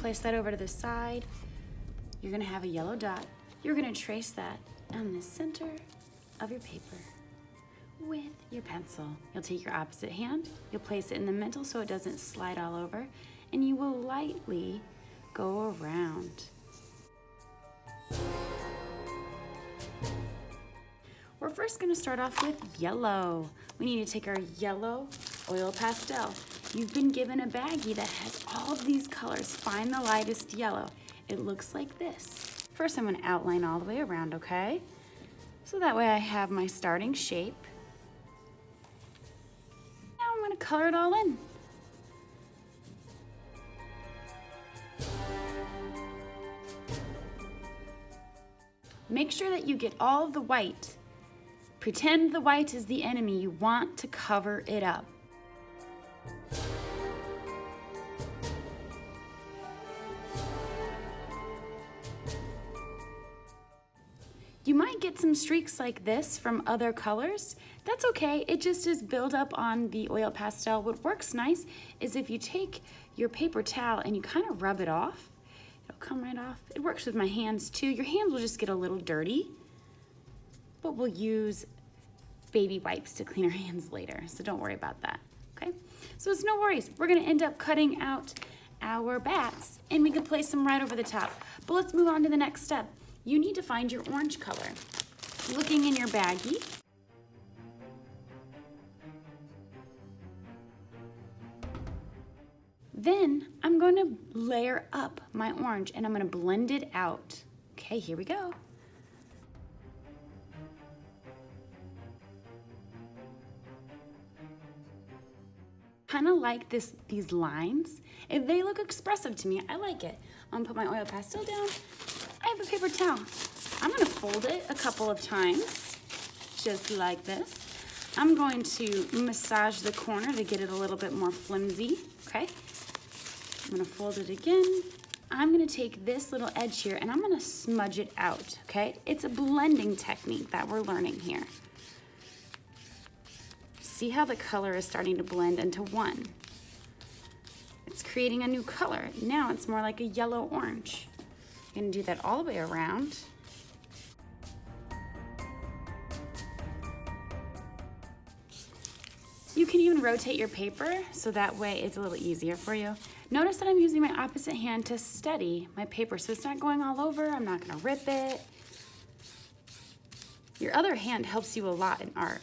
place that over to the side. You're gonna have a yellow dot. You're gonna trace that on the center of your paper with your pencil. You'll take your opposite hand, you'll place it in the middle so it doesn't slide all over, and you will lightly go around. We're first gonna start off with yellow. We need to take our yellow oil pastel. You've been given a baggie that has all of these colors. Find the lightest yellow. It looks like this. First, I'm gonna outline all the way around, okay? So that way I have my starting shape. Now I'm gonna color it all in. Make sure that you get all of the white. Pretend the white is the enemy. You want to cover it up. You might get some streaks like this from other colors. That's okay, it just is build up on the oil pastel. What works nice is if you take your paper towel and you kind of rub it off, it'll come right off. It works with my hands too. Your hands will just get a little dirty, but we'll use baby wipes to clean our hands later, so don't worry about that, okay? So it's no worries. We're gonna end up cutting out our bats and we can place them right over the top. But let's move on to the next step. You need to find your orange color. Looking in your baggie, then I'm going to layer up my orange and I'm going to blend it out. Okay, here we go. Kind of like these lines. If they look expressive to me, I like it. I'm gonna put my oil pastel down. I have a paper towel. I'm gonna fold it a couple of times, just like this. I'm going to massage the corner to get it a little bit more flimsy, okay? I'm gonna fold it again. I'm gonna take this little edge here and I'm gonna smudge it out, okay? It's a blending technique that we're learning here. See how the color is starting to blend into one. It's creating a new color. Now it's more like a yellow-orange. I'm gonna do that all the way around. You can even rotate your paper so that way it's a little easier for you. Notice that I'm using my opposite hand to steady my paper so it's not going all over. I'm not gonna rip it. Your other hand helps you a lot in art.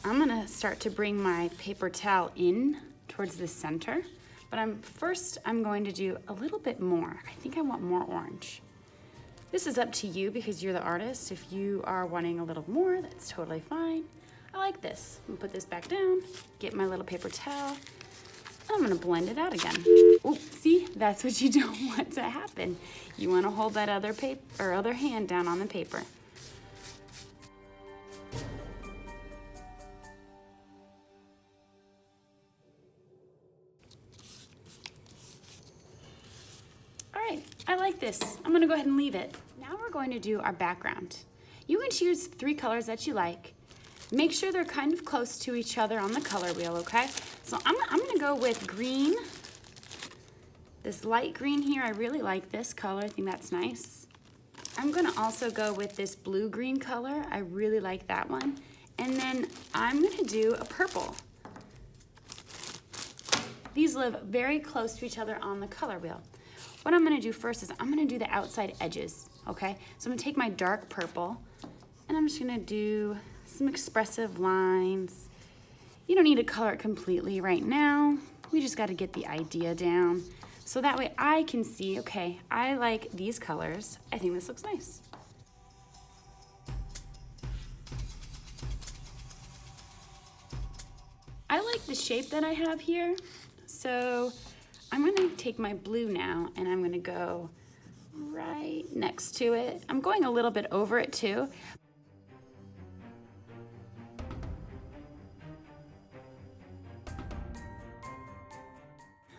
I'm gonna start to bring my paper towel in towards the center, but first I'm going to do a little bit more. I think I want more orange. This is up to you because you're the artist. If you are wanting a little more, that's totally fine. I like this. I'm gonna put this back down, get my little paper towel, and I'm gonna blend it out again. Oh, see, that's what you don't want to happen. You wanna hold that other hand down on the paper. I like this. I'm gonna go ahead and leave it. Now we're going to do our background. You can choose 3 colors that you like. Make sure they're kind of close to each other on the color wheel, okay? So I'm gonna go with green. This light green here, I really like this color. I think that's nice. I'm gonna also go with this blue-green color. I really like that one. And then I'm gonna do a purple. These live very close to each other on the color wheel. What I'm gonna do first is I'm gonna do the outside edges, okay? So I'm gonna take my dark purple and I'm just gonna do some expressive lines. You don't need to color it completely right now. We just gotta get the idea down. So that way I can see, okay, I like these colors. I think this looks nice. I like the shape that I have here. So I'm gonna take my blue now and I'm gonna go right next to it. I'm going a little bit over it too.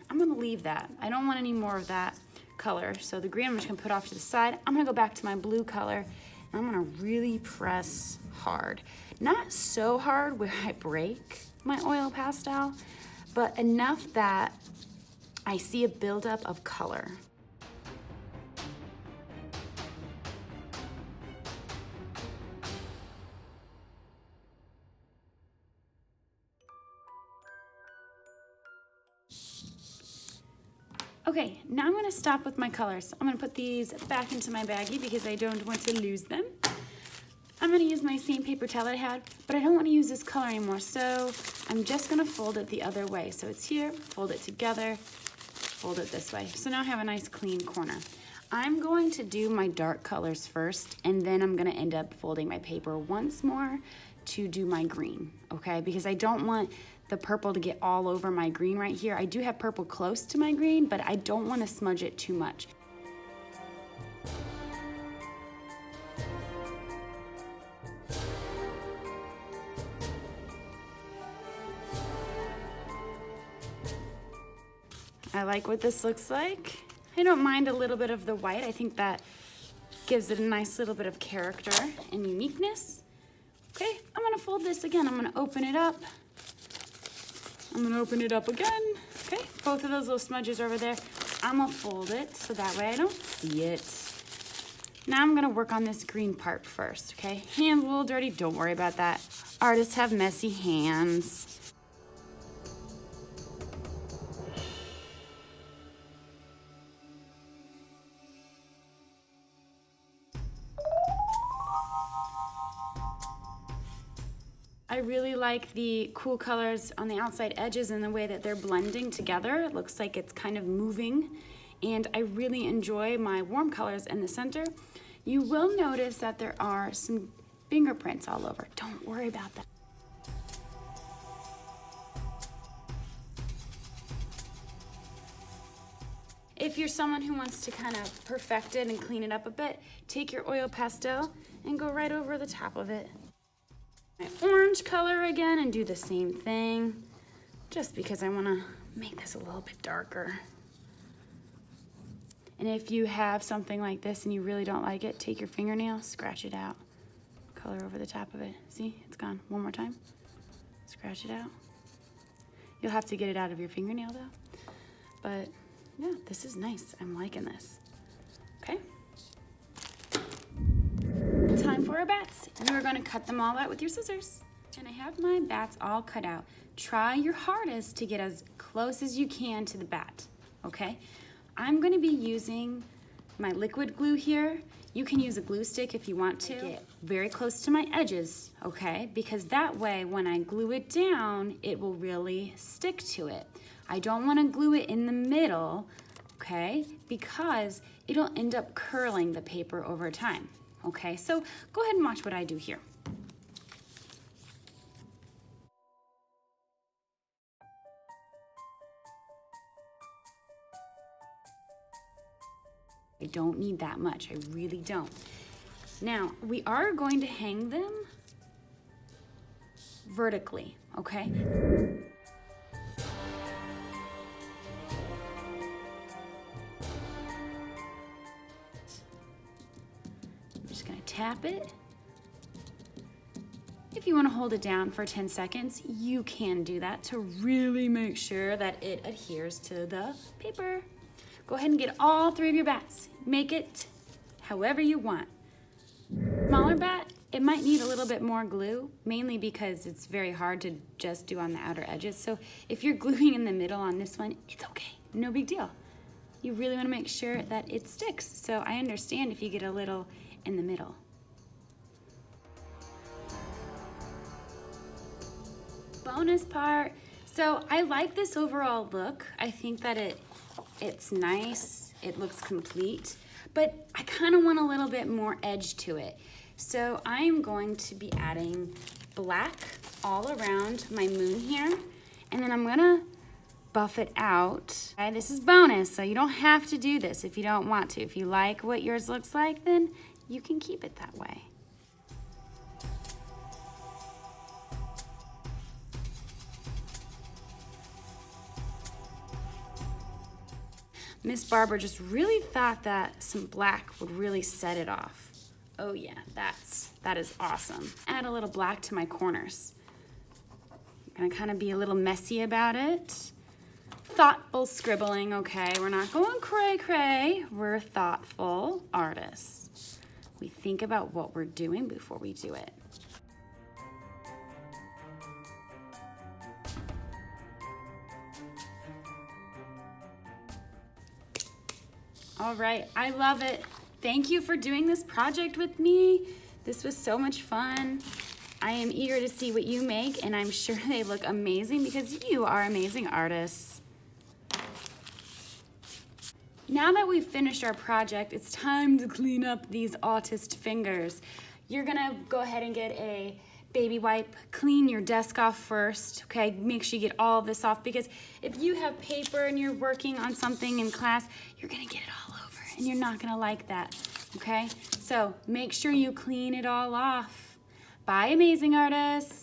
I'm gonna leave that. I don't want any more of that color. So the green I'm just gonna put off to the side. I'm gonna go back to my blue color and I'm gonna really press hard. Not so hard where I break my oil pastel, but enough that I see a buildup of color. Okay, now I'm gonna stop with my colors. I'm gonna put these back into my baggie because I don't want to lose them. I'm gonna use my same paper towel that I had, but I don't wanna use this color anymore, so I'm just gonna fold it the other way. So it's here, fold it together, fold it this way. So now I have a nice clean corner. I'm going to do my dark colors first, and then I'm gonna end up folding my paper once more to do my green, okay? Because I don't want the purple to get all over my green right here. I do have purple close to my green, but I don't wanna smudge it too much. I like what this looks like. I don't mind a little bit of the white. I think that gives it a nice little bit of character and uniqueness. Okay, I'm gonna fold this again. I'm gonna open it up. I'm gonna open it up again. Okay, both of those little smudges over there. I'm gonna fold it so that way I don't see it. Now I'm gonna work on this green part first, okay? Hands a little dirty, don't worry about that. Artists have messy hands. I really like the cool colors on the outside edges and the way that they're blending together. It looks like it's kind of moving, and I really enjoy my warm colors in the center. You will notice that there are some fingerprints all over. Don't worry about that. If you're someone who wants to kind of perfect it and clean it up a bit, take your oil pastel and go right over the top of it. My orange color again and do the same thing, just because I want to make this a little bit darker. And if you have something like this and you really don't like it, take your fingernail, scratch it out, color over the top of it. See, it's gone. One more time, scratch it out. You'll have to get it out of your fingernail though. But yeah, this is nice. I'm liking this. Okay. Time for our bats. You are going to cut them all out with your scissors. And I have my bats all cut out. Try your hardest to get as close as you can to the bat, okay? I'm going to be using my liquid glue here. You can use a glue stick if you want to. Get very close to my edges, okay? Because that way, when I glue it down, it will really stick to it. I don't want to glue it in the middle, okay? Because it'll end up curling the paper over time. Okay, so go ahead and watch what I do here. I don't need that much, I really don't. Now, we are going to hang them vertically, okay? Tap it. If you want to hold it down for 10 seconds, you can do that to really make sure that it adheres to the paper. Go ahead and get all 3 of your bats. Make it however you want. Smaller bat, it might need a little bit more glue, mainly because it's very hard to just do on the outer edges. So if you're gluing in the middle on this one, it's okay, no big deal. You really want to make sure that it sticks. So I understand if you get a little in the middle. Bonus part. So I like this overall look. I think that it's nice. It looks complete, but I kind of want a little bit more edge to it. So I'm going to be adding black all around my moon here, and then I'm gonna buff it out. Okay, this is bonus, so you don't have to do this if you don't want to. If you like what yours looks like, then you can keep it that way. Miss Barbara just really thought that some black would really set it off. Oh yeah, that is awesome. Add a little black to my corners. Gonna kind of be a little messy about it. Thoughtful scribbling, okay? We're not going cray-cray. We're thoughtful artists. We think about what we're doing before we do it. All right, I love it. Thank you for doing this project with me. This was so much fun. I am eager to see what you make, and I'm sure they look amazing because you are amazing artists. Now that we've finished our project, it's time to clean up these autist fingers. You're gonna go ahead and get a baby wipe, clean your desk off first, okay? Make sure you get all of this off because if you have paper and you're working on something in class, you're gonna get it all over and you're not gonna like that, okay? So make sure you clean it all off. Bye, amazing artists.